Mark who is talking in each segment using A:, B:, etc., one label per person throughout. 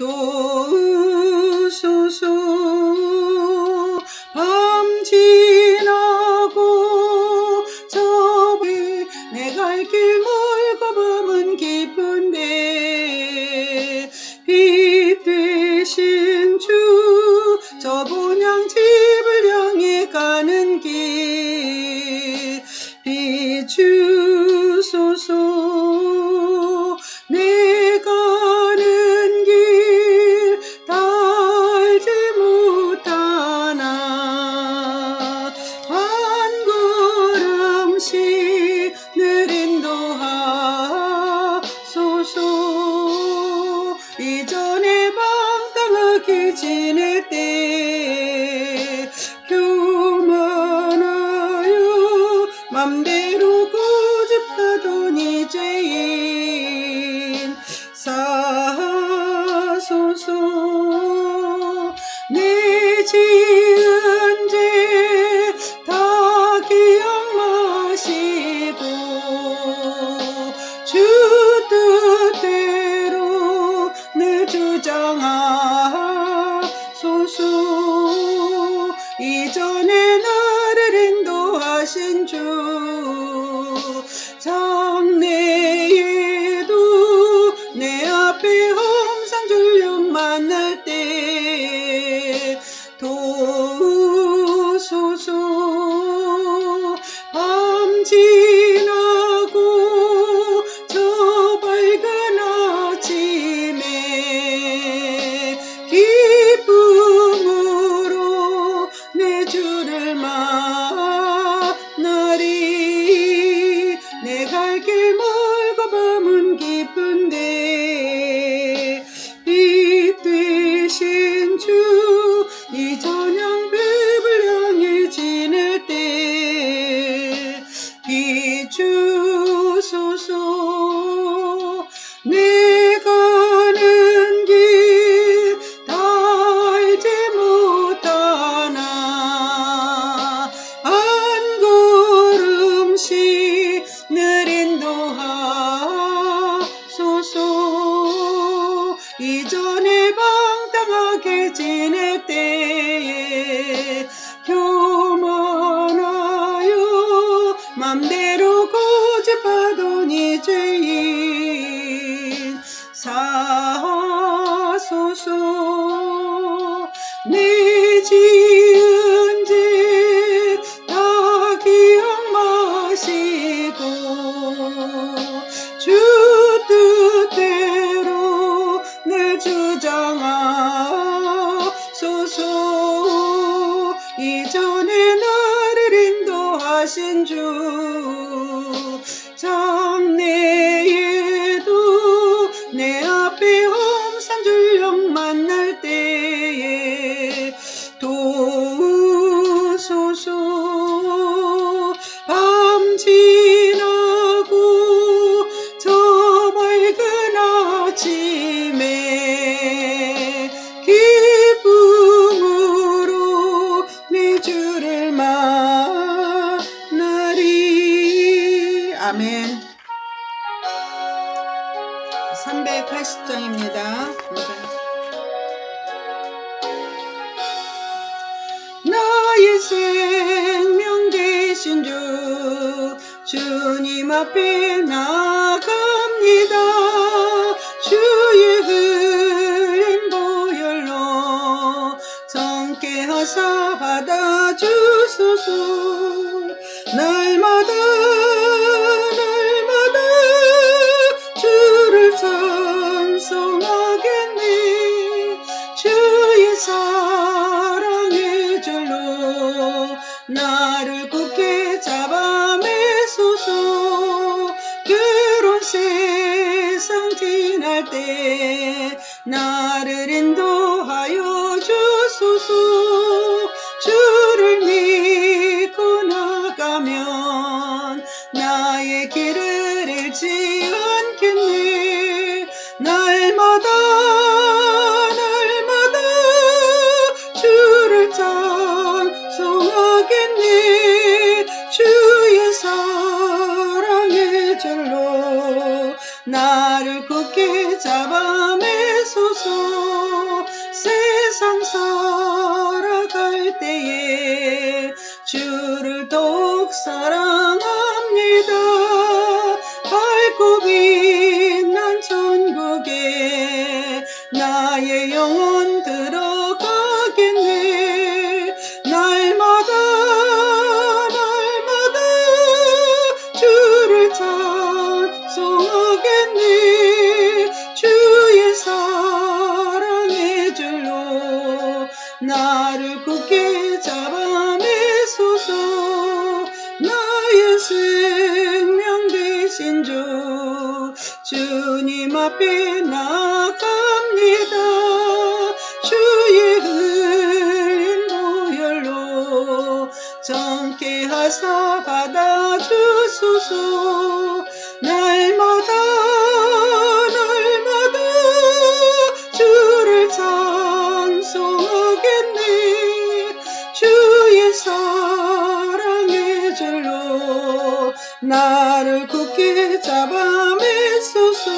A: 도우소서. 밤 지나고 저버리 내 갈 길 멀고 밤은 깊은데 빛 되신 주 저 본향 집을 향해 가는 길 비추소서. 내 가는 길 다 알지 못하나 한 걸음씩 늘 인도하소서. 이전에 방탕하게 지낼 때 교만하여 맘대로 고집하던 이제인 사소서. 내 지은 죄 다 기억 마시고 주 뜻대로 늘 주장하소서. 이전에 나를 인도하신 주 장래에도 내 앞에 항상 주님 만날 때 도우소서. 밤 지나고 저 밝은 아침에 기쁨으로 내 주를 만나리. 내 갈 길 멀고 밤은 깊은데 빛 되신 주 이 저녁 빛을 향해 지낼 때 비추소서. 내 가는 길 다 알지 못하나 한 걸음씩 늘 인도하소서. 이전에 방탕하게 지낼 때에 교만하여 맘대로 고집하던 이제인 사소서. 내 지은 죄 다 기억 마시고 주 뜻대로 늘 주장하소서. 이전에 나를 인도하신 주 장래에도 내 앞에 항상 주님 만날 때에 도우소서. 밤 지나고 저 밝은 아침에 기쁨으로 내 주를 만나리. 아멘. 380장입니다. 나의 생명 되신 주 주님 앞에 나갑니다. 주의 흘린 보혈로 정케 하사 받아주소서. 날마다 주를 찬송하겠네. 주의 사랑의 줄로 나를 굳게 잡아매소서. 그런 세상 지날 때 나를 인도하여 주소서. 주를 믿고 나가면 나의 길을 잃지 않겠네. 날마다 주를 찬송하겠네. 주의 사랑의 줄로 나를 굳게 잡아매소서. 사랑합니다. 밝고 빛난 천국에 나의 영혼 들어가겠네. 날마다 주를 찬송하겠네. 주의 사랑의 줄로 나를 굳게 잡아매소서. 나의 생명 되신 주 주님 앞에 나갑니다. 주의 흘린 보혈로 정케 하사 받아주소서. 날마다 주를 찬송하겠네. 주의 사랑의 줄로 나를 굳게 잡아매소서.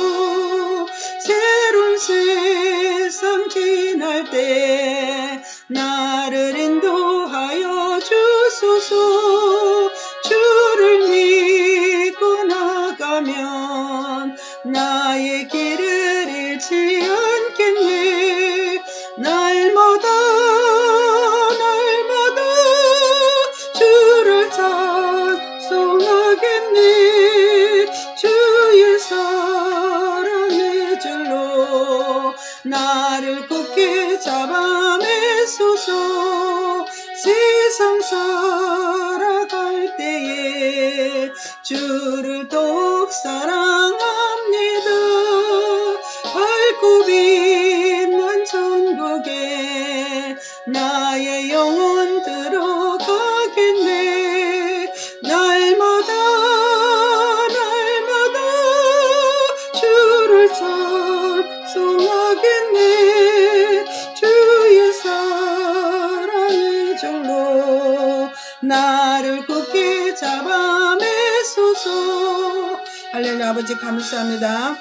A: 새로운 세상 지날 때 나를 인도하여 주소서. 주를 믿고 나가면 나의 길을 잃지 않겠네. 날마다 주를 찬송하겠네. 주의 사랑의 줄로 나를 굳게 잡아매소서. 세상 살아갈 때에 주를 더욱 사랑합니다. 밝고 빛난 천국에 나의 영혼 들어가겠네. 날마다 주를 찬송하겠네. 주의 사랑의 줄로 나를 굳게 잡아매소서. 할렐루야. 아버지 감사합니다.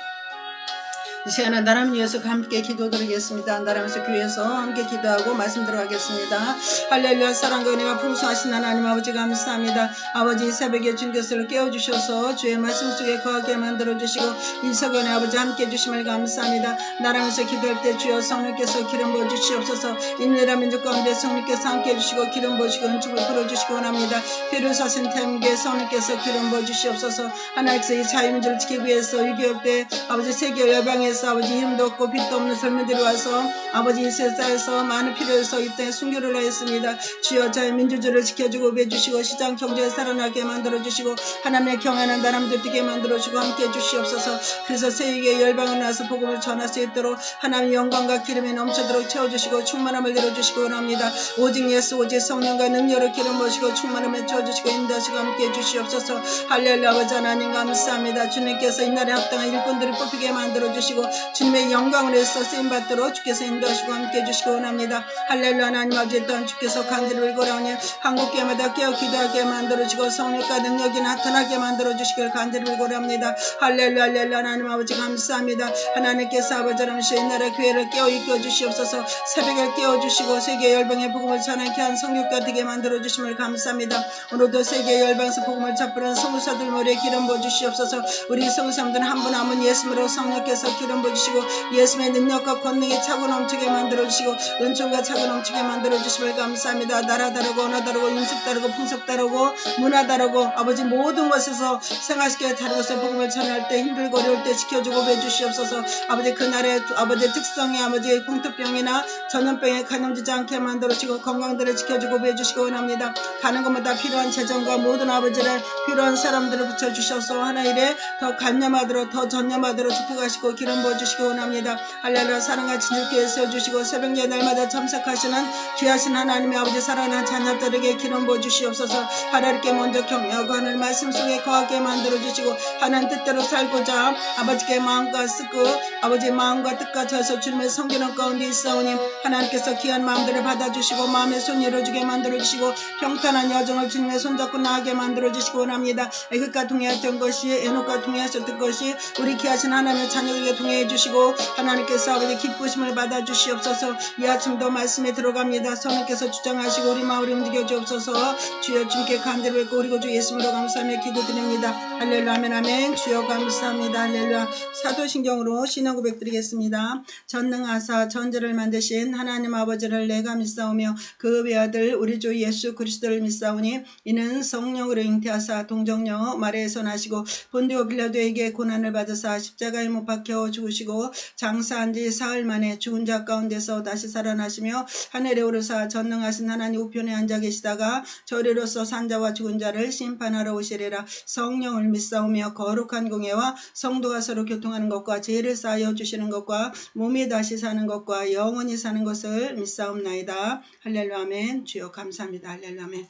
A: 이 시간에 나라를 위해서 함께 기도드리겠습니다. 나라면서 교회에서 함께 기도하고 말씀 들어가겠습니다. 할렐루야. 사랑과 은혜가 풍성하신 하나님 아버지 감사합니다. 아버지 이 새벽에 주님께서 깨워주셔서 주의 말씀 속에 거하게 만들어주시고 이 석연의 아버지 함께 해주심을 감사합니다. 나라면서 기도할 때 주여 성령께서 기름 부어주시옵소서. 인내라 민족 가운데 성령께서 함께 해주시고 기름 부어주시고 은총을 풀어주시기 원합니다. 피를 사신 태음계 성령께서 기름 부어주시옵소서. 하나님께서 이 자유민주를 지키기 위해서 6.25 때 아버지 세계 열방에 아버지 힘도 없고 빛도 없는 젊은이들이 와서 아버지 이 세상에서 많은 필요해서 이 땅에 순교를 하였습니다. 주여 자유 민주주의를 지켜주고 배주시고 시장 경제에 살아나게 만들어주시고 하나님의 경외하는 나라들을 뛰게 만들어주고 함께 해주시옵소서. 그래서 세계 열방을 나서 복음을 전할 수 있도록 하나님의 영광과 기름이 넘쳐도록 채워주시고 충만함을 내려주시기 원합니다. 오직 예수 오직 성령과 능력으로 기름 부으시고 충만함을 채워주시고 인도하시고 함께 해주시옵소서. 할렐루야. 아버지 하나님 감사합니다. 주님께서 이날에 합당한 일꾼들을 뽑히게 만들어주시고 주님의 영광을 위해서 쓰임받도록 주께서 인도하시고 함께 해주시기 원합니다. 할렐루야. 하나님 아버지 또한 주께서 간절히 걸어오니 한국교회마다 깨어 기도하게 만들어주시고 성령과 능력이 나타나게 만들어주시길 간절히 걸어옵니다. 할렐루야. 할렐루야. 하나님 아버지 감사합니다. 하나님께서 아버지 하나님께서 이 나라 교회를 깨어 이끌어 주시옵소서. 새벽에 깨워주시고 세계 열방의 복음을 전하게 한 성교가 되게 만들어주심을 감사합니다. 오늘도 세계 열방에서 복음을 잡부는 성도사들 머리에 기름 부어주시옵소서. 우리 성도사님들은 한 분 한 분 예수님으로 성령께서 기름 부어주시고 예수님의 능력과 권능이 차고 넘치게 만들어주시고 은총과 차고 넘치게 만들어주심을 감사합니다. 나라 다르고 언어 다르고 인식 다르고 풍속 다르고 문화 다르고 아버지 모든 것에서 생활시켜 다르고서 복음을 전할 때 힘들고 어려울 때 지켜주고 배주시옵소서. 아버지 그날의 아버지 특성의 아버지 풍토병이나 전염병에 감염되지 않게 만들어주시고 건강들을 지켜주고 배주시기 원합니다. 가는 곳마다 필요한 재정과 모든 아버지를 필요한 사람들을 붙여주셔서 하나 일에 더 간념하도록 더 전념하도록 축복하시고 기름 부어주시기 원합니다. 할렐루야. 사랑과 진실교회 세워주시고 새벽에 날마다 참석하시는 귀하신 하나님의 아버지 사랑하는 자녀들에게 기름 부어주시옵소서. 하나님께 먼저 경외하고 하늘 말씀 속에 거하게 만들어주시고 하나님 뜻대로 살고자 아버지께 마음과 쓰고 아버지 마음과 뜻과 저서 주님의 성기는 가운데 있사오니 하나님께서 귀한 마음들을 받아주시고 마음의 손 열어주게 만들어주시고 평탄한 여정을 주님의 손잡고 나가게 만들어주시기 원합니다. 애굽과 동행했던 것이 에녹과 동행하셨던 것이 우리 귀하신 하나님의 자녀에게 동행 통해 주시고 하나님께서 아버지 기쁘심을 받아 주시옵소서. 이 아침도 말씀에 들어갑니다. 성령께서 주장하시고 우리 마음을 움직여 주옵소서. 주여 주님께 간절히 뵙고 그리고 주 예수님으로 감사하며 기도드립니다. 할렐루야 아멘 아멘. 주여 감사합니다. 할렐루야. 사도신경으로 신앙 고백 드리겠습니다. 전능하사 전제를 만드신 하나님 아버지를 내가 믿사오며 그 외아들 우리 주 예수 그리스도를 믿사오니 이는 성령으로 잉태하사 동정녀 마리아에서 나시고 본디오 빌라도에게 고난을 받으사 십자가에 못 박혀 죽으시고 장사한 지 사흘 만에 죽은 자 가운데서 다시 살아나시며 하늘에 오르사 전능하신 하나님 우편에 앉아 계시다가 저리로서 산자와 죽은 자를 심판하러 오시리라. 성령을 믿사오며 거룩한 공예와 성도가 서로 교통하는 것과 죄를 쌓여 주시는 것과 몸이 다시 사는 것과 영원히 사는 것을 믿사옵나이다. 할렐루야 아멘. 주여 감사합니다. 할렐루야 아멘.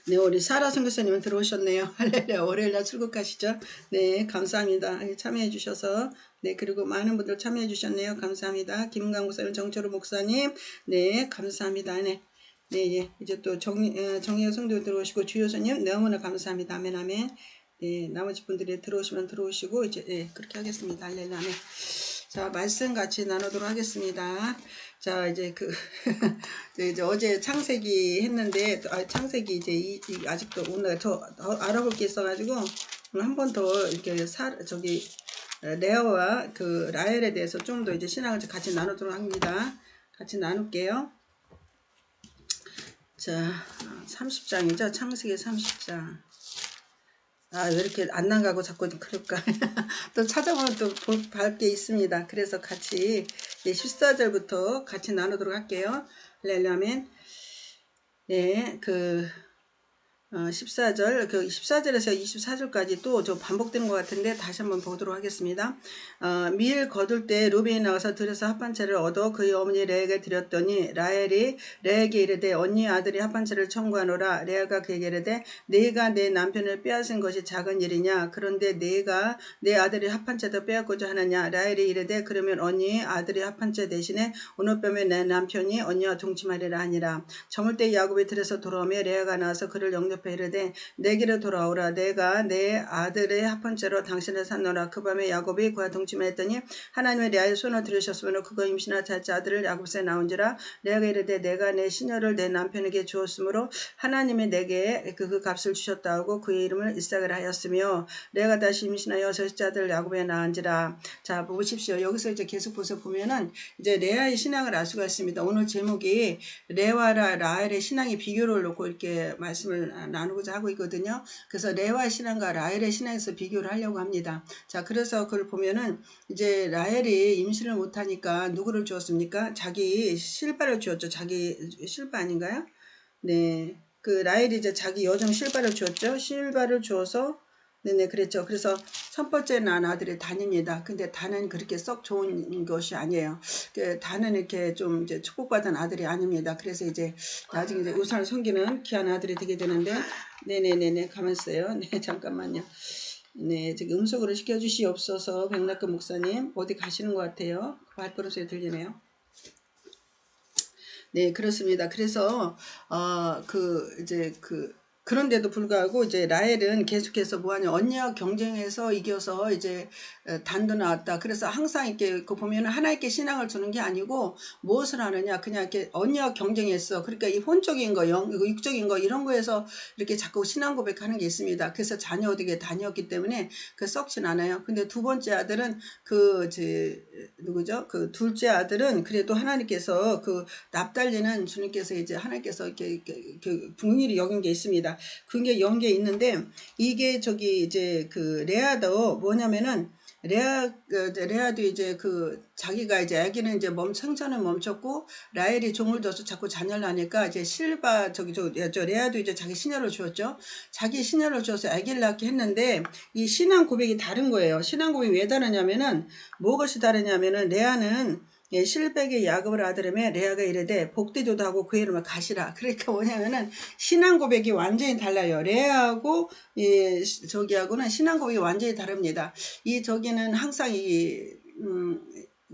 A: 네, 우리 사라 선교사님은 들어오셨네요. 할렐루야. 월요일날 출국하시죠? 네, 감사합니다. 참여해 주셔서. 네, 그리고 많은 분들 참여해 주셨네요. 감사합니다. 김강 목사님, 정철우 목사님. 네, 감사합니다. 네. 네, 예. 이제 또 정혜영 성도 들어오시고 주요사님 너무나 감사합니다. 아멘, 아멘. 네, 나머지 분들이 들어오시면 들어오시고 이제 예, 그렇게 하겠습니다. 할렐루야. 아멘. 자, 말씀 같이 나누도록 하겠습니다. 자, 이제 이제 어제 창세기 했는데, 창세기 이제 아직도 오늘 더 알아볼 게 있어가지고, 한 번 더 이렇게 레아와 그 라헬에 대해서 좀 더 이제 신앙을 같이 나누도록 합니다. 같이 나눌게요. 자, 30장이죠. 창세기 30장. 왜 이렇게 안 나가고 자꾸 그럴까? 또 찾아보면 또 볼 게 있습니다. 그래서 같이 14절부터 같이 나누도록 할게요. 할렐루야 아멘. 네, 14절, 14절에서 24절까지 또 저 반복되는 것 같은데 다시 한번 보도록 하겠습니다. 밀 거둘 때 루벤이 나가서 들에서 합판채를 얻어 그의 어머니 레에게 드렸더니 라헬이 레에게 이르되 언니 아들이 합판채를 청구하노라. 레아가 그에게 이르되 네가 내 남편을 빼앗은 것이 작은 일이냐? 그런데 네가 내 아들이 합판채도 빼앗고자 하느냐? 라헬이 이르되 그러면 언니 아들이 합판채 대신에 오늘 밤에 내 남편이 언니와 동침하리라 하니라. 저물 때 야곱이 들에서 돌아오며 레아가 나와서 그를 영접해 이르되 내게로 돌아오라. 내가 내 아들의 합판째로 당신을 샀노라. 그 밤에 야곱이 그와 동침했더니 하나님의 레아의 손을 들으셨으므로 그가 임신하 자째 아들을 야곱에 나온지라. 레아가 이르되 내가 내 시녀를 내 남편에게 주었으므로 하나님이 내게 그 값을 주셨다 하고 그의 이름을 이삭을 하였으며 레아가 다시 임신하여 셋째 아들 야곱에 낳은지라. 자, 보십시오. 여기서 이제 계속 보면은 이제 레아의 신앙을 알 수가 있습니다. 오늘 제목이 레아와 라헬의 신앙의 비교를 놓고 이렇게 말씀을 나누고자 하고 있거든요. 그래서 레아의 신앙과 라헬의 신앙에서 비교를 하려고 합니다. 자, 그래서 그걸 보면은 이제 라헬이 임신을 못하니까 누구를 주었습니까? 자기 실바를 주었죠. 자기 실바 아닌가요? 네, 그 라헬이 이제 자기 여종 실바를 주었죠. 실바를 주어서 네네 그랬죠. 그래서 첫 번째 난 아들이 단입니다. 근데 단은 그렇게 썩 좋은 것이 아니에요. 단은 이렇게 좀 이제 축복받은 아들이 아닙니다. 그래서 이제 나중에 이제 우상을 섬기는 귀한 아들이 되게 되는데, 네네네네 가만 있어요. 네 잠깐만요. 네 지금 음성으로 시켜주시옵소서. 백낙근 목사님 어디 가시는 것 같아요. 발걸음 소리 들리네요. 네 그렇습니다. 그래서 그런데도 불구하고 이제 라헬은 계속해서 뭐하냐 언니와 경쟁해서 이겨서 이제 단도 나왔다. 그래서 항상 이렇게 보면은 하나님께 신앙을 주는 게 아니고 무엇을 하느냐 그냥 이렇게 언니와 경쟁했어. 그러니까 이 혼적인 거, 육적인 거 이런 거에서 이렇게 자꾸 신앙 고백하는 게 있습니다. 그래서 자녀 어디게 다녔기 때문에 썩진 않아요. 근데 두 번째 아들은 누구죠? 그 둘째 아들은 그래도 하나님께서 납달리는 주님께서 이제 하나님께서 이렇게 긍휼히 여긴 게 있습니다. 그게 연계 있는데 이게 이제 레아도 뭐냐면은 레아도 이제 자기가 이제 아기는 이제 생산을 멈췄고 라헬이 종을 둬서 자꾸 자녀를 하니까 이제 실바 레아도 이제 자기 시녀를 주었죠. 자기 시녀를 주어서 아기를 낳게 했는데 이 신앙 고백이 다른 거예요. 신앙 고백이 왜 다르냐면은 무엇이 다르냐면은 레아는 실백의 야곱을 아들이며 레아가 이르되 복되도다 하고 그 이름을 가시라. 그러니까 뭐냐면은 신앙 고백이 완전히 달라요. 레아하고 저기하고는 신앙 고백이 완전히 다릅니다. 저기는 항상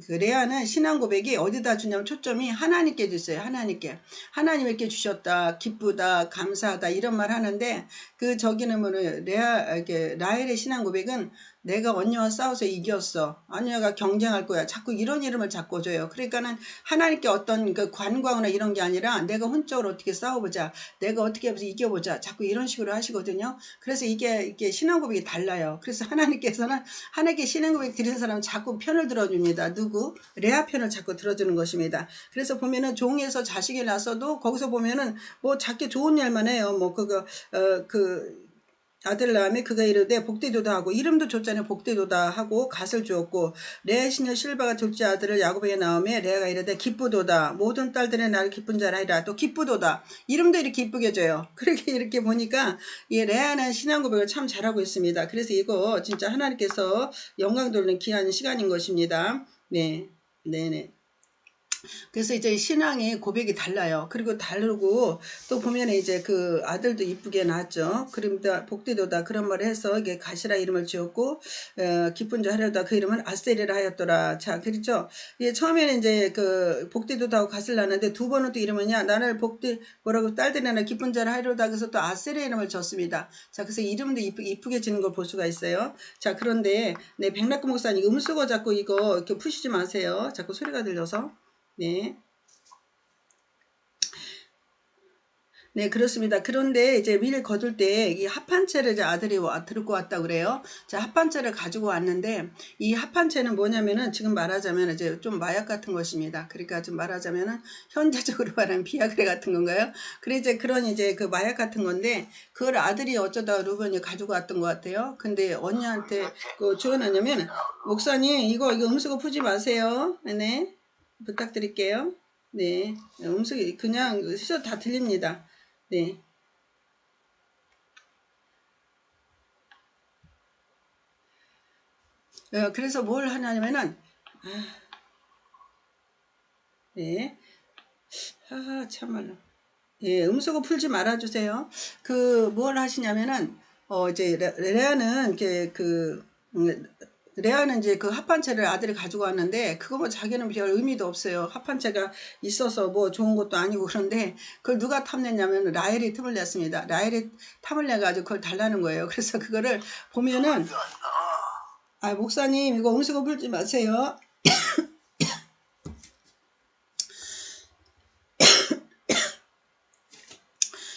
A: 레아는 신앙 고백이 어디다 주냐면 초점이 하나님께 줬어요. 하나님께 주셨다, 기쁘다, 감사하다 이런 말 하는데 저기는 라헬의 신앙 고백은 내가 언니와 싸워서 이겼어. 언니가 경쟁할 거야. 자꾸 이런 이름을 자꾸 줘요. 그러니까는 하나님께 어떤 그 관광이나 이런 게 아니라 내가 혼적으로 어떻게 싸워보자. 내가 어떻게 해서 이겨보자. 자꾸 이런 식으로 하시거든요. 그래서 이게 신앙 고백이 달라요. 그래서 하나님께서는 하나님께 신앙 고백 드리는 사람은 자꾸 편을 들어줍니다. 누구? 레아 편을 자꾸 들어주는 것입니다. 그래서 보면은 종에서 자식이 나서도 거기서 보면은 뭐 작게 좋은 일만 해요. 뭐 아들 낳음에 그가 이르되 복되도다 하고 이름도 줬잖아요. 복되도다 하고 갓을 주었고 레아 시녀 실바가 둘째 아들을 야곱에게 낳음에 레아가 이르되 기쁘도다 모든 딸들의 나를 기쁜 자라 하리라. 또 기쁘도다 이름도 이렇게 이쁘게 줘요. 그렇게 이렇게 보니까 이 레아는 신앙 고백을 참 잘하고 있습니다. 그래서 이거 진짜 하나님께서 영광 돌리는 귀한 시간인 것입니다. 네, 네네. 그래서 이제 신앙의 고백이 달라요. 그리고 다르고 또 보면 이제 그 아들도 이쁘게 낳았죠. 그러다 복되도다 그런 말을 해서 이게 가시라 이름을 지었고 기쁜 자 하려다 그 이름은 아셀이라 하였더라. 자, 그렇죠. 이게 처음에는 이제 그 복되도다 하고 갓을 낳았는데 두 번은 또 이름은요. 나를 뭐라고 딸들이 나를 기쁜 자를 하려다 그래서 또 아셀의 이름을 줬습니다. 자, 그래서 이름도 이쁘게 지는 걸 볼 수가 있어요. 자, 그런데 네, 백락구 목사님 음수거 자꾸 이거 이렇게 푸시지 마세요. 자꾸 소리가 들려서. 네. 네, 그렇습니다. 그런데 이제 밀 거둘 때 이 합판체를 이제 아들이 들고 왔다 그래요. 자, 합판체를 가지고 왔는데 이 합판체는 뭐냐면은 지금 말하자면 이제 좀 마약 같은 것입니다. 그러니까 좀 말하자면은 현대적으로 말하는 비아그레 같은 건가요? 그래 이제 그런 이제 그 마약 같은 건데 그걸 아들이 어쩌다 루벤이 가지고 왔던 것 같아요. 근데 언니한테 그 조언하냐면 목사님 이거 음수거 푸지 마세요. 네, 부탁드릴게요. 네, 음식이 그냥 시셔도 다 들립니다. 네. 그래서 뭘 하냐면은, 네. 참말로. 예, 음소거 풀지 말아주세요. 뭘 하시냐면은, 이제, 레아는, 레아는 이제 그 합판체를 아들이 가지고 왔는데, 그거 뭐 자기는 별 의미도 없어요. 합판체가 있어서 뭐 좋은 것도 아니고 그런데, 그걸 누가 탐냈냐면, 라헬이 틈을 냈습니다. 라헬이 탐을 내가지고 그걸 달라는 거예요. 그래서 그거를 보면은, 목사님, 이거 음소거 풀지 마세요.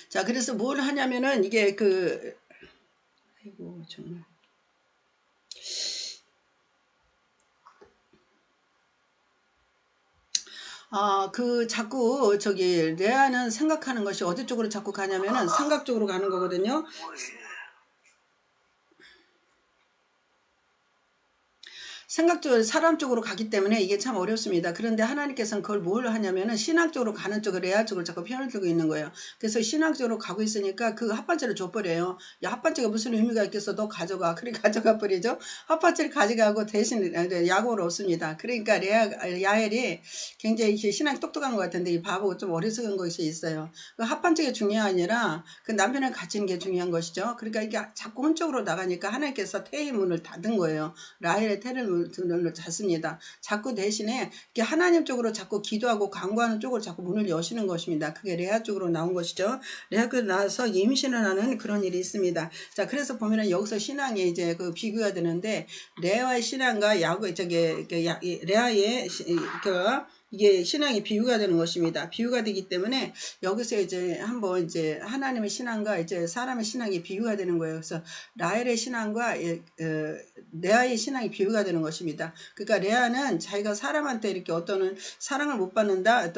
A: 자, 그래서 뭘 하냐면은 이게 아이고, 정말. 자꾸 레아는 생각하는 것이 어디 쪽으로 자꾸 가냐면은 삼각 쪽으로 가는 거거든요. 생각적으로 사람 쪽으로 가기 때문에 이게 참 어렵습니다. 그런데 하나님께서는 그걸 뭘 하냐면은 신학적으로 가는 쪽을 레아 쪽을 자꾸 편을 들고 있는 거예요. 그래서 신학적으로 가고 있으니까 그 합반체를 줘버려요. 야, 합반체가 무슨 의미가 있겠어? 너 가져가. 그래 가져가 버리죠. 합반체를 가져가고 대신 야곱을 얻습니다. 그러니까 야엘이 굉장히 신학이 똑똑한 것 같은데 이 바보가 좀 어리석은 것이 있어요. 그 합반체가 중요한 게 아니라 그 남편을 갖추는 게 중요한 것이죠. 그러니까 이게 자꾸 혼적으로 나가니까 하나님께서 태의 문을 닫은 거예요. 라헬의 태를 등을 닫습니다. 자꾸 대신에 하나님 쪽으로 자꾸 기도하고 간구하는 쪽으로 자꾸 문을 여시는 것입니다. 그게 레아 쪽으로 나온 것이죠. 레아 쪽으로 나와서 임신을 하는 그런 일이 있습니다. 자, 그래서 보면은 여기서 신앙이 이제 그 비교가 되는데 레아의 신앙과 레아의 이게 신앙이 비유가 되는 것입니다. 비유가 되기 때문에 여기서 이제 한번 이제 하나님의 신앙과 이제 사람의 신앙이 비유가 되는 거예요. 그래서 라헬의 신앙과 레아의 신앙이 비유가 되는 것입니다. 그러니까 레아는 자기가 사람한테 이렇게 어떤 사랑을 못 받는다,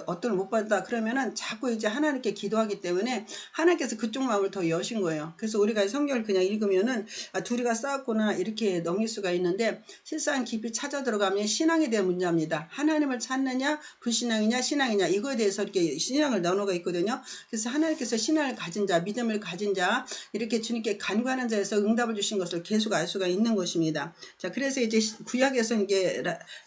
A: 어떤 못 받다 그러면은 자꾸 이제 하나님께 기도하기 때문에 하나님께서 그쪽 마음을 더 여신 거예요. 그래서 우리가 성경을 그냥 읽으면은 둘이가 싸웠구나 이렇게 넘길 수가 있는데 실상 깊이 찾아 들어가면 신앙에 대한 문제입니다. 하나님을 찾느냐, 불신앙이냐, 신앙이냐 이거에 대해서 이렇게 신앙을 나누어가 있거든요. 그래서 하나님께서 신앙을 가진 자, 믿음을 가진 자 이렇게 주님께 간구하는 자에서 응답을 주신 것을 계속 알 수가 있는 것입니다. 자, 그래서 이제 구약에서 이게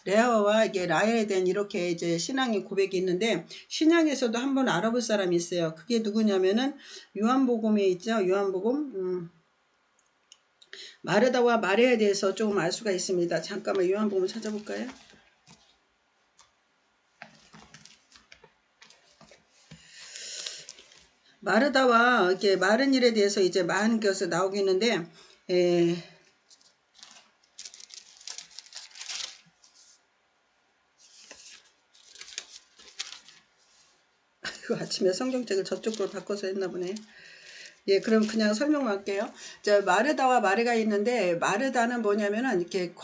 A: 레아와 이게 라헬에 대한 이렇게 이제 신앙의 고백이 있는데 신약에서도 한번 알아볼 사람이 있어요. 그게 누구냐면은 요한복음에 있죠. 요한복음 마르다와 마리아에 대해서 조금 알 수가 있습니다. 잠깐만 요한복음 찾아볼까요? 마르다와 이렇게 마른 일에 대해서 이제 많은 것이 나오고 있는데 그 아침에 성경책을 저쪽으로 바꿔서 했나 보네. 예, 그럼 그냥 설명만 할게요. 마르다와 마리가 있는데, 마르다는 뭐냐면은, 이렇게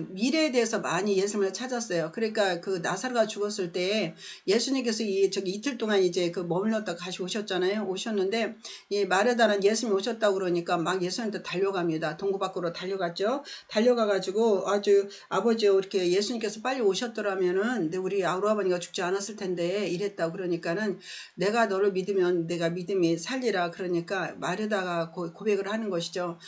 A: 미래에 대해서 많이 예수님을 찾았어요. 그러니까 그 나사로가 죽었을 때, 예수님께서 저기 이틀 동안 이제 그 머물렀다 다시 오셨잖아요. 오셨는데, 이 마르다는 예수님 오셨다고 그러니까 막 예수님한테 달려갑니다. 동구 밖으로 달려갔죠. 달려가가지고 아주 아버지요, 이렇게 예수님께서 빨리 오셨더라면은, 우리 아우아버니가 죽지 않았을 텐데, 이랬다고 그러니까는, 내가 너를 믿으면 내가 믿음이 살리라. 그러니까 마르다가 고백을 하는 것이죠.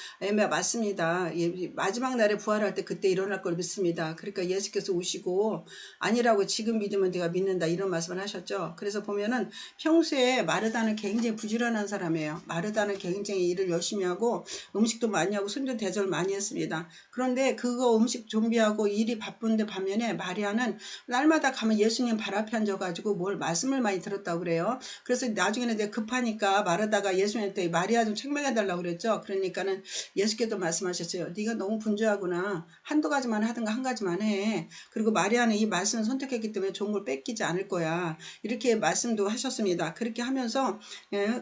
A: 맞습니다. 마지막 날에 부활할 때 그때 일어날 걸 믿습니다. 그러니까 예수께서 오시고 아니라고 지금 믿으면 내가 믿는다 이런 말씀을 하셨죠. 그래서 보면은 평소에 마르다는 굉장히 부지런한 사람이에요. 마르다는 굉장히 일을 열심히 하고 음식도 많이 하고 손주 대접을 많이 했습니다. 그런데 그거 음식 준비하고 일이 바쁜데 반면에 마리아는 날마다 가면 예수님 발 앞에 앉아가지고 뭘 말씀을 많이 들었다고 그래요. 그래서 나중에는 내가 급하니까 마르다가 예수님한테 마리아 좀 책망해달라고 그랬죠. 그러니까는 예수께서 말씀하셨어요. 네가 너무 분주하구나. 한두 가지만 하든가 한 가지만 해. 그리고 마리아는 이 말씀을 선택했기 때문에 좋은 걸 뺏기지 않을 거야. 이렇게 말씀도 하셨습니다. 그렇게 하면서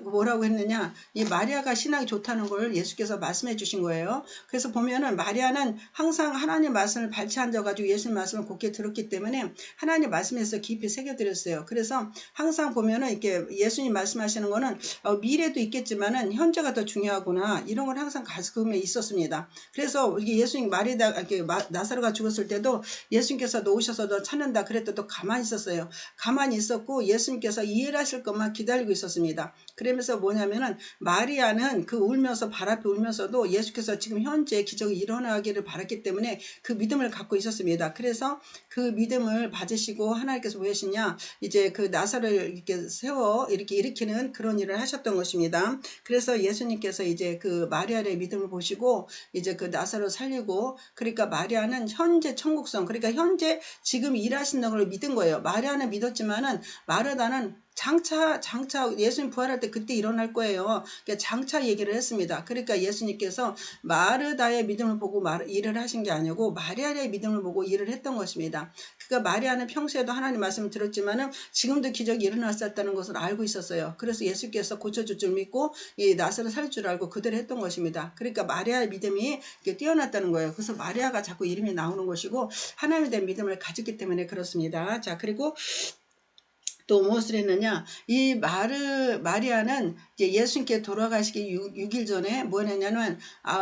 A: 뭐라고 했느냐. 이 마리아가 신앙이 좋다는 걸 예수께서 말씀해 주신 거예요. 그래서 보면은 마리아는 항상 하나님 말씀을 발치 앉아가지고 예수님 말씀을 곱게 들었기 때문에 하나님 말씀에서 깊이 새겨드렸어요. 그래서 항상 보면은 이렇게 예수님 말씀하시는 거는 미래도 있겠지만은 현재가 더 중요하구나 이런 걸 항상 가슴에 있었습니다. 그래서 예수님 마리다 이렇게 나사로가 죽었을 때도 예수님께서 너 오셔서 너 찾는다 그랬더니 또 가만히 있었어요. 가만히 있었고 예수님께서 이해하실 것만 기다리고 있었습니다. 그러면서 뭐냐면은 마리아는 그 울면서 발 앞에 울면서도 예수께서 지금 현재 기적이 일어나기를 바랐기 때문에 그 믿음을 갖고 있었습니다. 그래서 그 믿음을 받으시고 하나님께서 왜 하시냐 이제 그 나사로를 이렇게 세워 이렇게 일으키는 그런 일을 하셨던 것입니다. 그래서 예수님께서 이제 그 마리아의 믿음을 보시고 이제 그 나사로 살리고 그러니까 마리아는 현재 천국성 그러니까 현재 지금 일하신다는 걸 믿은 거예요. 마리아는 믿었지만은 마르다는 장차 예수님 부활할 때 그때 일어날 거예요. 그러니까 장차 얘기를 했습니다. 그러니까 예수님께서 마르다의 믿음을 보고 일을 하신 게 아니고 마리아의 믿음을 보고 일을 했던 것입니다. 그러니까 마리아는 평소에도 하나님 말씀을 들었지만은 지금도 기적이 일어났었다는 것을 알고 있었어요. 그래서 예수께서 고쳐줄 줄 믿고 이 나사로 살 줄 알고 그대로 했던 것입니다. 그러니까 마리아의 믿음이 뛰어났다는 거예요. 그래서 마리아가 자꾸 이름이 나오는 것이고 하나님에 대한 믿음을 가졌기 때문에 그렇습니다. 자, 그리고 또 무엇을 했느냐? 이 마리아는 이제 예수님께 돌아가시기 6일 전에 뭐 했냐면,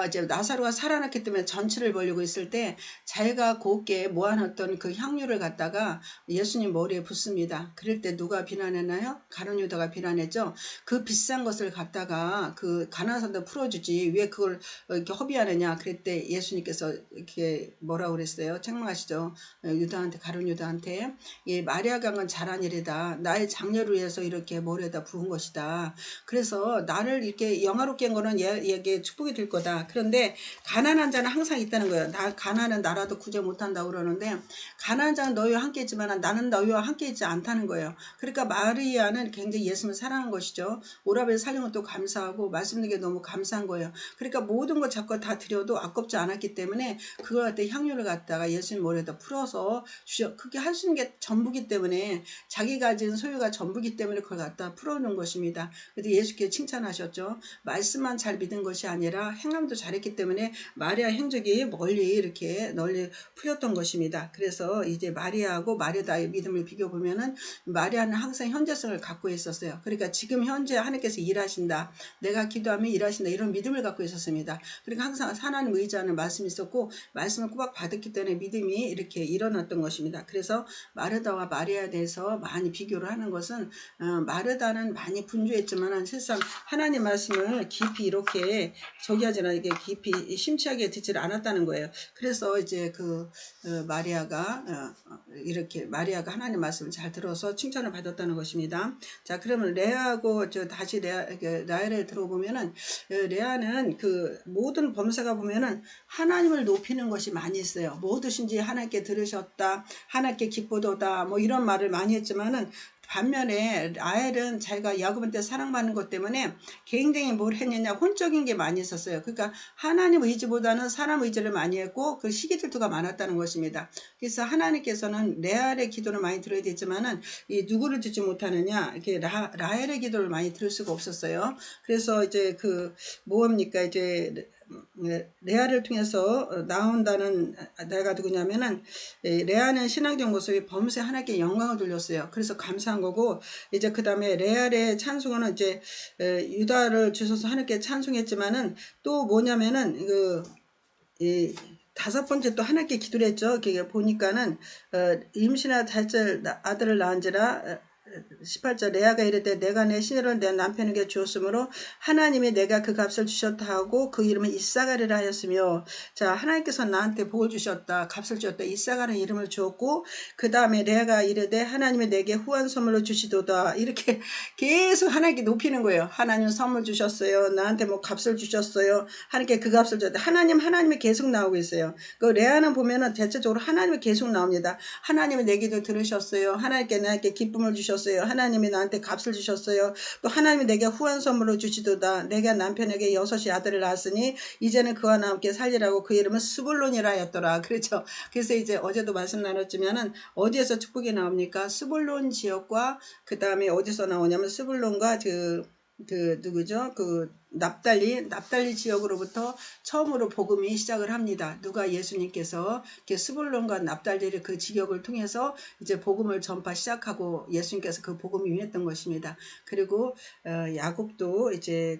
A: 이제 나사로가 살아났기 때문에 전치를 벌리고 있을 때 자기가 곱게 모아놨던 그 향유를 갖다가 예수님 머리에 붓습니다. 그럴 때 누가 비난했나요? 가룟 유다가 비난했죠. 그 비싼 것을 갖다가 그 가난한 사람들 풀어주지 왜 그걸 이렇게 허비하느냐? 그랬대 예수님께서 이렇게 뭐라고 그랬어요? 책망하시죠. 유다한테 가룟 유다한테 예, 마리아가 한 건 잘한 일이다. 나의 장녀를 위해서 이렇게 머리에다 부은 것이다. 그래서 나를 이렇게 영화롭게 한 거는 얘에게 축복이 될 거다. 그런데 가난한 자는 항상 있다는 거예요. 가난은 나라도 구제 못한다고 그러는데 가난한 자는 너희와 함께 있지만 나는 너희와 함께 있지 않다는 거예요. 그러니까 마리아는 굉장히 예수님을 사랑한 것이죠. 오라벨 살린 것도 감사하고 말씀드린 게 너무 감사한 거예요. 그러니까 모든 것 자꾸 다 드려도 아깝지 않았기 때문에 그걸 갖다 향유를 갖다가 예수님 머리에다 풀어서 그게 할 수 있는 게 전부기 때문에 자기가 가진 소유가 전부기 때문에 그걸 갖다 풀어놓은 것입니다. 그래서 예수께서 칭찬하셨죠. 말씀만 잘 믿은 것이 아니라 행함도 잘했기 때문에 마리아 행적이 멀리 이렇게 널리 풀렸던 것입니다. 그래서 이제 마리아하고 마르다의 믿음을 비교보면은 마리아는 항상 현재성을 갖고 있었어요. 그러니까 지금 현재 하나님께서 일하신다. 내가 기도하면 일하신다. 이런 믿음을 갖고 있었습니다. 그러니까 항상 하나님 의지하는 말씀이 있었고 말씀을 꼬박 받았기 때문에 믿음이 이렇게 일어났던 것입니다. 그래서 마르다와 마리아에 대해서 많이 비교를 하는 것은 마르다는 많이 분주했지만 사실상 하나님 말씀을 깊이 이렇게 저기 하지나 이게 깊이 심취하게 듣지를 않았다는 거예요. 그래서 이제 그 마리아가 이렇게 마리아가 하나님 말씀을 잘 들어서 칭찬을 받았다는 것입니다. 자, 그러면 레아하고 다시 라헬을 들어보면은 레아는 그 모든 범사가 보면은 하나님을 높이는 것이 많이 있어요. 뭐든지 하나님께 들으셨다, 하나님께 기쁘도다, 뭐 이런 말을 많이 했지만은 반면에 라헬은 자기가 야곱한테 사랑받는 것 때문에 굉장히 뭘 했느냐, 혼적인 게 많이 있었어요. 그러니까 하나님 의지보다는 사람 의지를 많이 했고 그 시기 질투가 많았다는 것입니다. 그래서 하나님께서는 레알의 기도를 많이 들어야 되지만은 이 누구를 듣지 못하느냐, 이렇게 라헬의 기도를 많이 들을 수가 없었어요. 그래서 이제 그 뭐합니까, 이제 레아를 통해서 나온다는 내가 누구냐면은 레아는 신앙적 모습이 범세 하나님께 영광을 돌렸어요. 그래서 감사한 거고, 이제 그 다음에 레알의 찬송은 이제 유다를 주셔서 하나님께 찬송했지만은 또 뭐냐면은 이 다섯 번째 또 하나님께 기도를 했죠. 그게 보니까는 임신하 달째 아들을 낳은지라 18절 레아가 이르되 내가 내 시녀를 내 남편에게 주었으므로 하나님이 내가 그 값을 주셨다 하고 그 이름을 이사가리라 하였으며, 자, 하나님께서 나한테 복을 주셨다, 값을 주셨다, 이사가라는 이름을 주었고, 그 다음에 레아가 이르되 하나님이 내게 후한 선물로 주시도다, 이렇게 계속 하나님께 높이는 거예요. 하나님 선물 주셨어요, 나한테 뭐 값을 주셨어요, 하나님께 그 값을 줬다. 하나님이 계속 나오고 있어요. 그 레아는 보면은 대체적으로 하나님이 계속 나옵니다. 하나님이 내 기도 들으셨어요, 하나님께 나에게 기쁨을 주셨어요, 하나님이 나한테 값을 주셨어요, 또 하나님이 내게 후한 선물로 주시도다, 내가 남편에게 6이 아들을 낳았으니 이제는 그와 함께 살리라고 그 이름은 스불론이라 하였더라. 그렇죠. 그래서 이제 어제도 말씀 나눴지만은 어디에서 축복이 나옵니까? 스불론 지역과 그 다음에 어디서 나오냐면 스불론과 누구죠? 그 납달리 지역으로부터 처음으로 복음이 시작을 합니다. 누가 예수님께서 스불론과 납달리 그 지역을 통해서 이제 복음을 전파 시작하고 예수님께서 그 복음을 임했던 것입니다. 그리고 야곱도 이제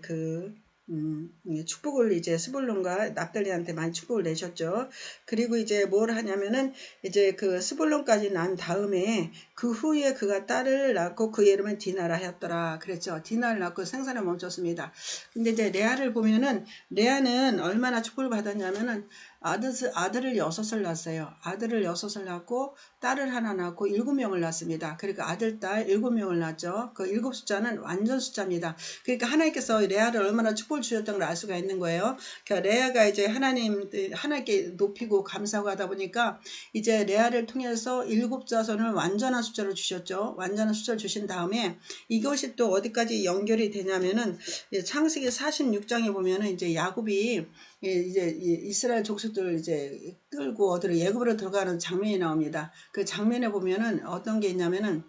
A: 축복을 이제 스불론과 납달리한테 많이 축복을 내셨죠. 그리고 이제 뭘 하냐면은 이제 그 스불론까지 난 다음에 그 후에 그가 딸을 낳고 그 이름은 디나라 하였더라. 그랬죠. 디나를 낳고 생산을 멈췄습니다. 근데 이제 레아를 보면은 레아는 얼마나 축복을 받았냐면은 아들을 6을 낳았어요. 아들을 6을 낳고 딸을 하나 낳고 7명을 낳습니다. 그러니까 아들, 딸 7명을 낳았죠. 그 7 숫자는 완전 숫자입니다. 그러니까 하나님께서 레아를 얼마나 축복을 주셨던 걸 알 수가 있는 거예요. 그러니까 레아가 이제 하나님께 높이고 감사하고 하다 보니까 이제 레아를 통해서 7자손을 완전한 숫자로 주셨죠. 완전한 숫자를 주신 다음에 이것이 또 어디까지 연결이 되냐면은 창세기 46장에 보면은 이제 야곱이 이제 이스라엘 족속들 이제 끌고 어디로 예굽으로 들어가는 장면이 나옵니다. 그 장면에 보면은 어떤 게 있냐면은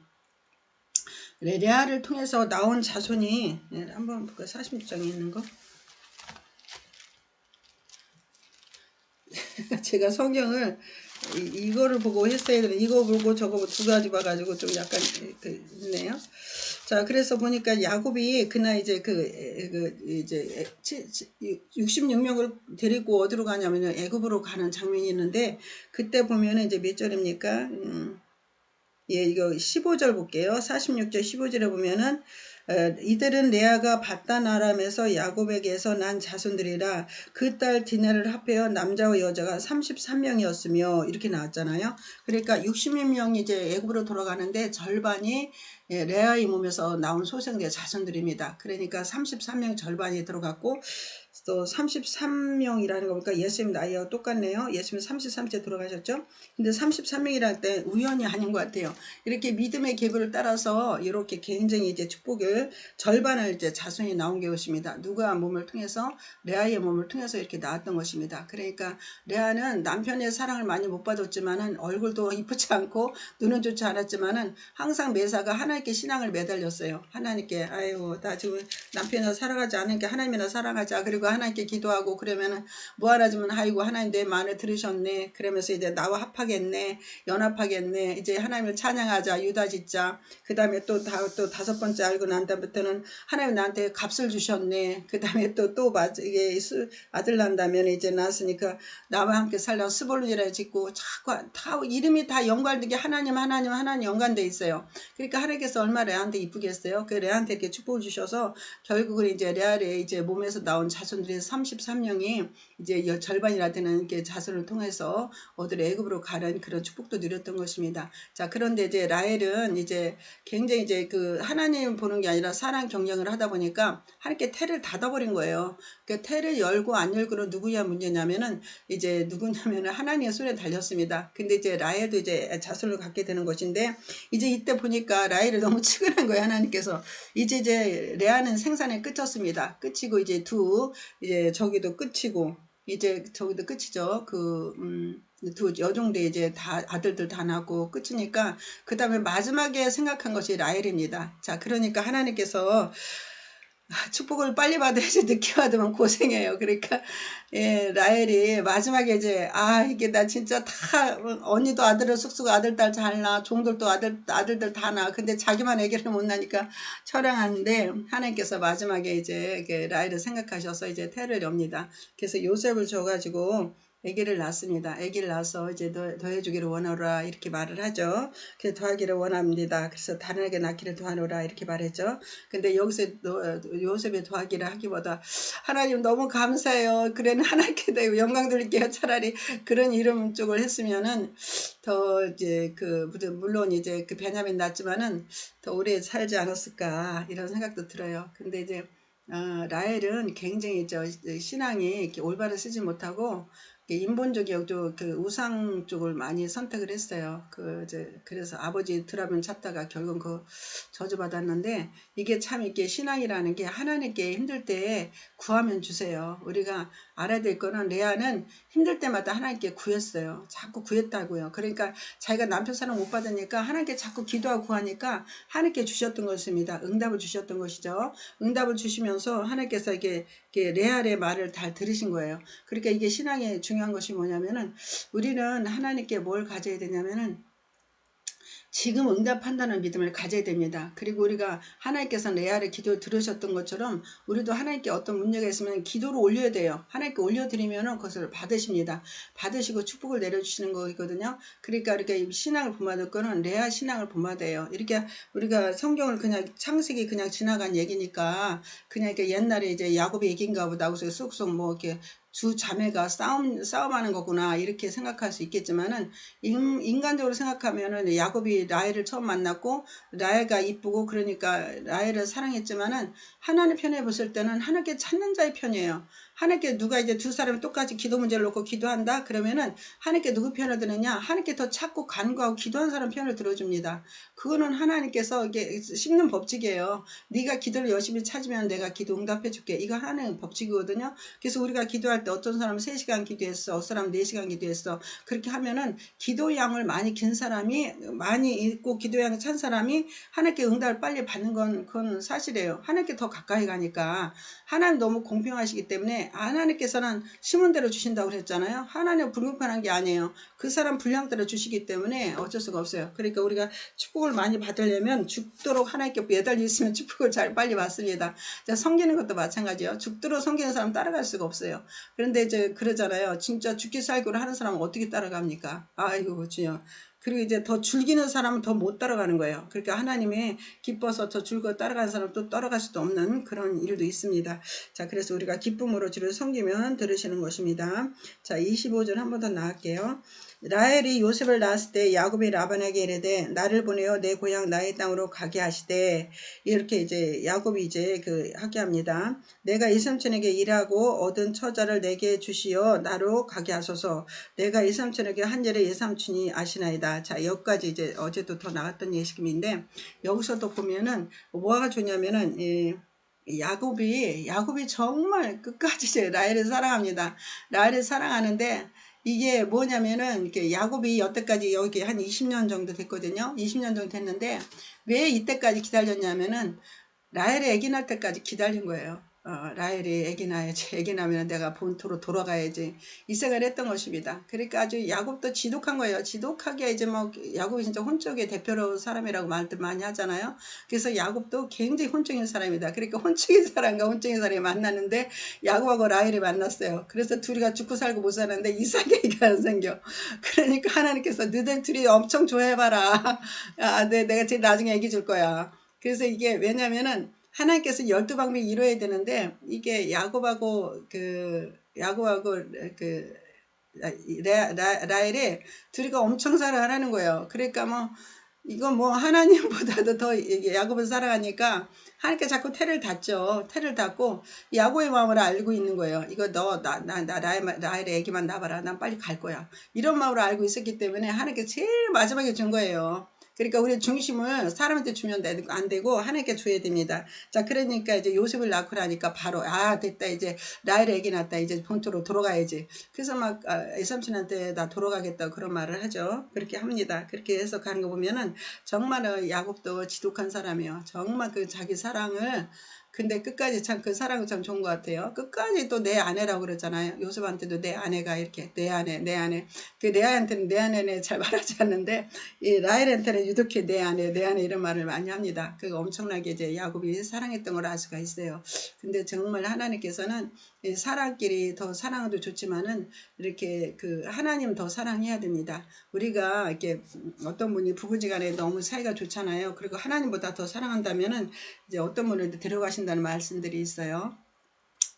A: 레아를 통해서 나온 자손이, 한번 볼까요? 46장에 있는 거. 제가 성경을 이거를 보고 했어야 되는데 이거 보고 저거 두 가지 봐가지고 좀 약간 있네요. 자, 그래서 보니까 야곱이 그날 이제 이제 66명을 데리고 어디로 가냐면 애굽으로 가는 장면이 있는데, 그때 보면은 이제 몇 절입니까? 이거 15절 볼게요. 46절 15절에 보면은 이들은 레아가 바단 아람에서 야곱에게서 난 자손들이라 그 딸 디나를 합하여 남자와 여자가 33명이었으며 이렇게 나왔잖아요. 그러니까 60명이 이제 애굽으로 돌아가는데 절반이 레아의 몸에서 나온 소생대 자손들입니다. 그러니까 33명 절반이 들어갔고, 또 33명이라는 거 보니까 예수님 나이와 똑같네요. 예수님 33세 돌아가셨죠. 근데 33명이랄 때 우연이 아닌 것 같아요. 이렇게 믿음의 계보를 따라서 이렇게 굉장히 이제 축복을 절반을 이제 자손이 나온 것입니다. 누가 몸을 통해서, 레아의 몸을 통해서 이렇게 나왔던 것입니다. 그러니까 레아는 남편의 사랑을 많이 못 받았지만은 얼굴도 이쁘지 않고 눈은 좋지 않았지만은 항상 매사가 하나님께 신앙을 매달렸어요. 하나님께, 아유, 나 지금 남편을 사랑하지 않으니까 하나님이나 사랑하자. 그리고 하나님께 기도하고 그러면은 뭐 하나 주면 아이고 하나님 내 말을 들으셨네. 그러면서 이제 나와 합하겠네, 연합하겠네. 이제 하나님을 찬양하자, 유다 짓자. 그 다음에 또 다섯 번째 알고 난 다음부터는 하나님 나한테 값을 주셨네. 그 다음에 이게 아들 난다면 이제 낳았으니까 나와 함께 살려 스볼론이라 짓고 자꾸 다 이름이 다 연관되게 하나님 연관돼 있어요. 그러니까 하나님께서 얼마나 레아한테 이쁘겠어요. 그 레아한테 이렇게 축복을 주셔서 결국은 이제 레아의 이제 몸에서 나온 자손들이 아들이 33명이 이제 절반이나 되는 게 자손을 통해서 어들 애굽으로 가는 그런 축복도 누렸던 것입니다. 자, 그런데 이제 라헬은 이제 굉장히 이제 그 하나님 보는 게 아니라 사랑 경영을 하다 보니까 하나님께 태를 닫아버린 거예요. 그 태를 열고 안 열고는 누구야 문제냐면은 이제 누구냐면은 하나님의 손에 달렸습니다. 근데 이제 라헬도 이제 자손을 갖게 되는 것인데 이제 이때 보니까 라헬을 너무 측은한 거예요. 하나님께서 이제 레아는 생산에 끝쳤습니다. 끝이고 이제 이제 저기도 끝이고 이제 저기도 끝이죠. 두 여종대 이제 다 아들들 다 낳고 끝이니까 그 다음에 마지막에 생각한 것이 라헬입니다. 자, 그러니까 하나님께서 축복을 빨리 받아야지 늦게 받으면 고생해요. 그러니까 예, 라헬이 마지막에 이제 이게 나 진짜 다 언니도 아들을 쑥쑥 아들 딸 잘 낳아 종들도 아들들 다 낳아 근데 자기만 아기를 못 낳으니까 처량한데 하나님께서 마지막에 이제 라헬을 생각하셔서 이제 태를 엽니다. 그래서 요셉을 줘가지고 아기를 낳습니다. 아기를 낳아서 이제 더해주기를 원하노라 이렇게 말을 하죠. 그래서 더하기를 원합니다. 그래서 다른에게 낳기를 도와노라 이렇게 말했죠. 근데 여기서 요셉의 더하기를 하기보다 하나님 너무 감사해요. 그래는 하나님께 영광 드릴게요. 차라리 그런 이름 쪽을 했으면은 더 이제 물론 이제 베냐민 낳지만은 더 오래 살지 않았을까 이런 생각도 들어요. 근데 이제 라헬은 굉장히 신앙이 이렇게 올바로 쓰지 못하고 인본적이고 우상 쪽을 많이 선택을 했어요. 그래서 아버지 드라면 찾다가 결국 저주받았는데 이게 참 이게 신앙이라는 게 하나님께 힘들 때 구하면 주세요. 우리가 알아야 될 거는 레아는 힘들 때마다 하나님께 구했어요. 자꾸 구했다고요. 그러니까 자기가 남편 사랑 못 받으니까 하나님께 자꾸 기도하고 구하니까 하나님께 주셨던 것입니다. 응답을 주셨던 것이죠. 응답을 주시면서 하나님께서 이게 레알의 말을 잘 들으신 거예요. 그러니까 이게 신앙의 중요한 것이 뭐냐면은 우리는 하나님께 뭘 가져야 되냐면은 지금 응답한다는 믿음을 가져야 됩니다. 그리고 우리가 하나님께서 레알의 기도를 들으셨던 것처럼 우리도 하나님께 어떤 문제가 있으면 기도를 올려야 돼요. 하나님께 올려드리면 그것을 받으십니다. 받으시고 축복을 내려주시는 거거든요. 그러니까 이렇게 신앙을 본받을 거는 레알 신앙을 본받아요. 이렇게 우리가 성경을 그냥 창세기 그냥 지나간 얘기니까 그냥 이렇게 옛날에 이제 야곱의 얘기인가 보다 하고서 쑥쑥 뭐 이렇게 두 자매가 싸움하는 거구나 이렇게 생각할 수 있겠지만은 인간적으로 생각하면은 야곱이 라헬을 처음 만났고 라헬가 이쁘고 그러니까 라헬을 사랑했지만은 하나님 편에 봤을 때는 하나님께 찾는 자의 편이에요. 하나님께 누가 이제 두 사람이 똑같이 기도 문제를 놓고 기도한다 그러면은 하나님께 누구 편을 드느냐 하나님께 더 찾고 간구하고 기도한 사람 편을 들어줍니다. 그거는 하나님께서 이게 심는 법칙이에요. 네가 기도를 열심히 찾으면 내가 기도 응답해 줄게. 이거 하나님 법칙이거든요. 그래서 우리가 기도할 때 어떤 사람은 3시간 기도했어. 어떤 사람은 4시간 기도했어. 그렇게 하면은 기도량을 많이 긴 사람이 많이 읽고 기도량을 찬 사람이 하나님께 응답을 빨리 받는 건 그건 사실이에요. 하나님께 더 가까이 가니까 하나님 너무 공평하시기 때문에 하나님께서는 심은 대로 주신다고 그랬잖아요. 하나님 불공평한 게 아니에요. 그 사람 분량대로 주시기 때문에 어쩔 수가 없어요. 그러니까 우리가 축복을 많이 받으려면 죽도록 하나님께 매달려 있으면 축복을 잘 빨리 받습니다. 자, 섬기는 것도 마찬가지예요. 죽도록 섬기는 사람 따라갈 수가 없어요. 그런데 이제 그러잖아요. 진짜 죽기 살기로 하는 사람은 어떻게 따라갑니까? 아이고 주여. 그리고 이제 더 즐기는 사람은 더 못 따라가는 거예요. 그러니까 하나님이 기뻐서 더 즐거워 따라가는 사람은 또 따라갈 수도 없는 그런 일도 있습니다. 자, 그래서 우리가 기쁨으로 주를 섬기면 들으시는 것입니다. 자, 25절 한 번 더 나갈게요. 라헬이 요셉을 낳았을 때 야곱이 라반에게 이르되 나를 보내어 내 고향 나의 땅으로 가게 하시되 이렇게 이제 야곱이 이제 하게 합니다. 내가 이삼촌에게 일하고 얻은 처자를 내게 주시어 나로 가게 하소서. 내가 이삼촌에게 한 일을 이삼촌이 아시나이다. 자, 여기까지 이제 어제도 더 나갔던 예식임인데 여기서도 보면은 뭐가 좋냐면은 야곱이 정말 끝까지 이제 라헬을 사랑합니다. 라헬을 사랑하는데 이게 뭐냐면은 이렇게 야곱이 여태까지 여기 한 20년 정도 됐거든요. 20년 정도 됐는데 왜 이때까지 기다렸냐면은 라헬이 아기 낳을 때까지 기다린 거예요. 라헬이 아기 낳아야지. 아기 낳으면 내가 본토로 돌아가야지. 이 생각을 했던 것입니다. 그러니까 아주 야곱도 지독한 거예요. 지독하게 이제 뭐 야곱이 진짜 혼적의 대표로 사람이라고 말들 많이 하잖아요. 그래서 야곱도 굉장히 혼적인 사람이다. 그러니까 혼적인 사람과 혼적인 사람이 만났는데 야곱하고 라헬이 만났어요. 그래서 둘이가 죽고 살고 못 사는데 이삭에게가 생겨. 그러니까 하나님께서 너희들 둘이 엄청 좋아해봐라. 내가 제일 나중에 아기 줄 거야. 그래서 이게 왜냐면은 하나님께서 12방백이 이루어야 되는데 이게 야곱하고 그 라헬이 둘이가 엄청 사랑하는 거예요. 그러니까 뭐 이거 뭐 하나님보다도 더 야곱을 사랑하니까 하나님께 자꾸 태를 닫죠. 태를 닫고 야곱의 마음을 알고 있는 거예요. 이거 너 라헬의 애기만 놔봐라. 난 빨리 갈 거야. 이런 마음을 알고 있었기 때문에 하나님께 제일 마지막에 준 거예요. 그러니까 우리 중심을 사람한테 주면 안 되고 하나님께 줘야 됩니다. 자, 그러니까 이제 요셉을 낳고 나니까 바로 됐다, 이제 라헬의 애기 낳았다, 이제 본토로 돌아가야지. 그래서 막 애삼촌한테 나 돌아가겠다 그런 말을 하죠. 그렇게 합니다. 그렇게 해서 가는 거 보면은 정말 야곱도 지독한 사람이에요. 정말 그 자기 사랑을, 근데 끝까지 참 그 사랑은 참 좋은 것 같아요. 끝까지 또 내 아내라고 그러잖아요. 요셉한테도 내 아내가 이렇게 내 아내. 그 레아한테는 내 아내네 잘 말하지 않는데 이 라헬한테는 유독히 내 아내 이런 말을 많이 합니다. 그 엄청나게 이제 야곱이 사랑했던 걸 알 수가 있어요. 근데 정말 하나님께서는 이 사랑끼리 더 사랑도 좋지만은 이렇게 그 하나님 더 사랑해야 됩니다. 우리가 이렇게 어떤 분이 부부지간에 너무 사이가 좋잖아요. 그리고 하나님보다 더 사랑한다면은 이제 어떤 분을 데려가신다는 말씀들이 있어요.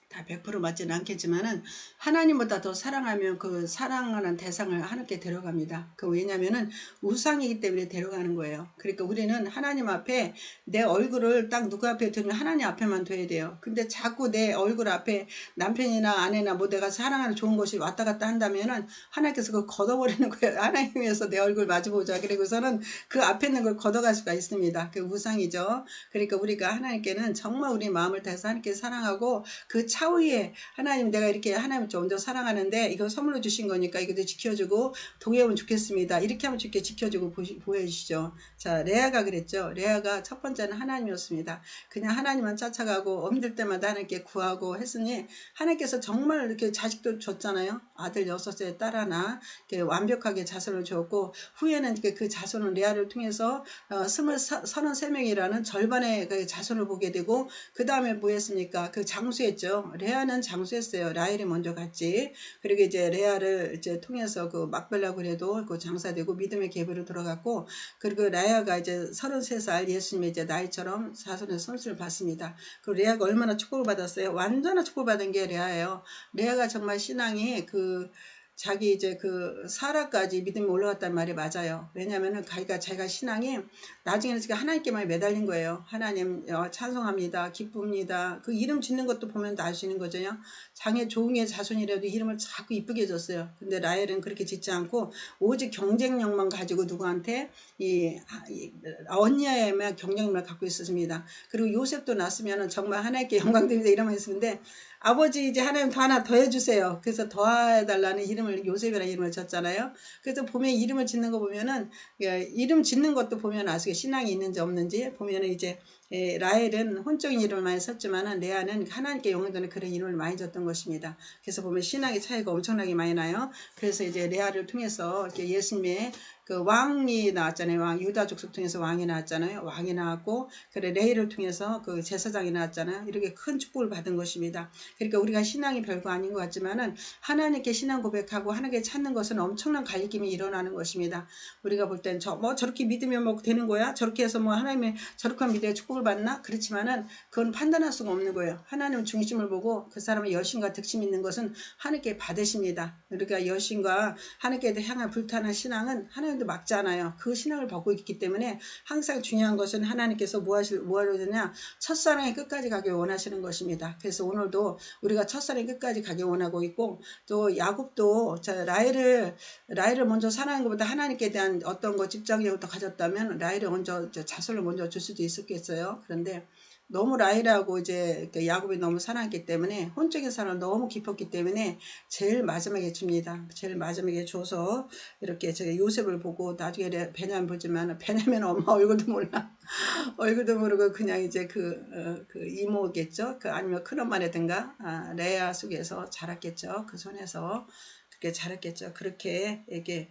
A: 다 100% 맞지는 않겠지만은 하나님보다 더 사랑하면 그 사랑하는 대상을 하나님께 데려갑니다. 그 왜냐면은 우상이기 때문에 데려가는 거예요. 그러니까 우리는 하나님 앞에 내 얼굴을 딱 누구 앞에 두면 하나님 앞에만 둬야 돼요. 근데 자꾸 내 얼굴 앞에 남편이나 아내나 뭐 내가 사랑하는 좋은 것이 왔다 갔다 한다면은 하나님께서 그걸 걷어버리는 거예요. 하나님에서 내 얼굴 마주보자. 그리고서는 그 앞에 있는 걸 걷어갈 수가 있습니다. 그 우상이죠. 그러니까 우리가 하나님께는 정말 우리 마음을 다해서 하나님께 사랑하고 그 차후에 하나님, 내가 이렇게 하나님 좀 더 사랑하는데 이거 선물로 주신 거니까 이것도 지켜주고 동의하면 좋겠습니다. 이렇게 하면 좋게 지켜주고 보여주시죠. 자, 레아가 그랬죠. 레아가 첫 번째는 하나님이었습니다. 그냥 하나님만 쫓아가고 힘들 때마다 하나님께 구하고 했으니 하나님께서 정말 이렇게 자식도 줬잖아요. 아들 6세, 딸 하나 이렇게 완벽하게 자손을 줬고 후에는 그 자손은 레아를 통해서 33명이라는 절반의 그 자손을 보게 되고 그 다음에 뭐 했습니까? 그 장수했죠. 레아는 장수했어요. 라헬이 먼저 갔지. 그리고 이제 레아를 이제 통해서 그 막벨라 그래도 그 장사되고 믿음의 계보로 들어갔고, 그리고 레아가 이제 33살 예수님의 이제 나이처럼 자손의 선수를 받습니다. 그 레아가 얼마나 축복을 받았어요. 완전한 축복을 받은 게 레아예요. 레아가 정말 신앙이 자기 이제 그 사라까지 믿음이 올라갔단 말이 맞아요. 왜냐면은 자기가 신앙이 나중에는 지금 하나님께만 매달린 거예요. 하나님 찬송합니다. 기쁩니다. 그 이름 짓는 것도 보면 다 알 수 있는 거죠. 장의 종의 자손이라도 이름을 자꾸 이쁘게 줬어요. 근데 라헬은 그렇게 짓지 않고 오직 경쟁력만 가지고 누구한테 언니에만 경쟁력을 갖고 있었습니다. 그리고 요셉도 낳았으면 정말 하나님께 영광드립니다 이러면 했는데 아버지 이제 하나님 더 하나 더 해주세요. 그래서 더 해달라는 이름을 요셉이라는 이름을 졌잖아요. 그래서 보면 이름을 짓는 거 보면은 이름 짓는 것도 보면 아시게 신앙이 있는지 없는지 보면은 이제 라헬은 혼적인 이름을 많이 썼지만은 레아는 하나님께 영광되는 그런 이름을 많이 줬던 것입니다. 그래서 보면 신앙의 차이가 엄청나게 많이 나요. 그래서 이제 레아를 통해서 이렇게 예수님의 그 왕이 나왔잖아요. 왕 유다 족속 통해서 왕이 나왔잖아요. 왕이 나왔고 그래 레이를 통해서 그 제사장이 나왔잖아요. 이렇게 큰 축복을 받은 것입니다. 그러니까 우리가 신앙이 별거 아닌 것 같지만은 하나님께 신앙 고백하고 하나님께 찾는 것은 엄청난 갈림이 일어나는 것입니다. 우리가 볼 땐 저렇게 믿으면 뭐 되는 거야? 저렇게 해서 뭐 하나님의 저렇게 믿어야 축복을 받나? 그렇지만은 그건 판단할 수가 없는 거예요. 하나님 중심을 보고 그 사람의 여신과 득심 있는 것은 하나님께 받으십니다. 우리가 여신과 하나님께 향한 불타는 신앙은 하나님도 막잖아요. 그 신앙을 받고 있기 때문에 항상 중요한 것은 하나님께서 뭐 하려느냐? 첫사랑의 끝까지 가길 원하시는 것입니다. 그래서 오늘도 우리가 첫사랑의 끝까지 가길 원하고 있고 또 야곱도 라헬을 먼저 사랑하는 것보다 하나님께 대한 어떤 집착력을 더 가졌다면 라헬을 먼저 자손을 먼저 줄 수도 있었겠어요. 그런데 너무 라헬하고 이제 야곱이 너무 사랑했기 때문에 혼적인 사랑을 너무 깊었기 때문에 제일 마지막에 줍니다. 제일 마지막에 줘서 이렇게 제가 요셉을 보고 나중에 베냐민 보지만 베냐민 엄마 얼굴도 몰라. 얼굴도 모르고 그냥 이제 그 이모겠죠. 아니면 큰엄마라든가 레아 속에서 자랐겠죠. 그 손에서 그렇게 자랐겠죠. 그렇게 이게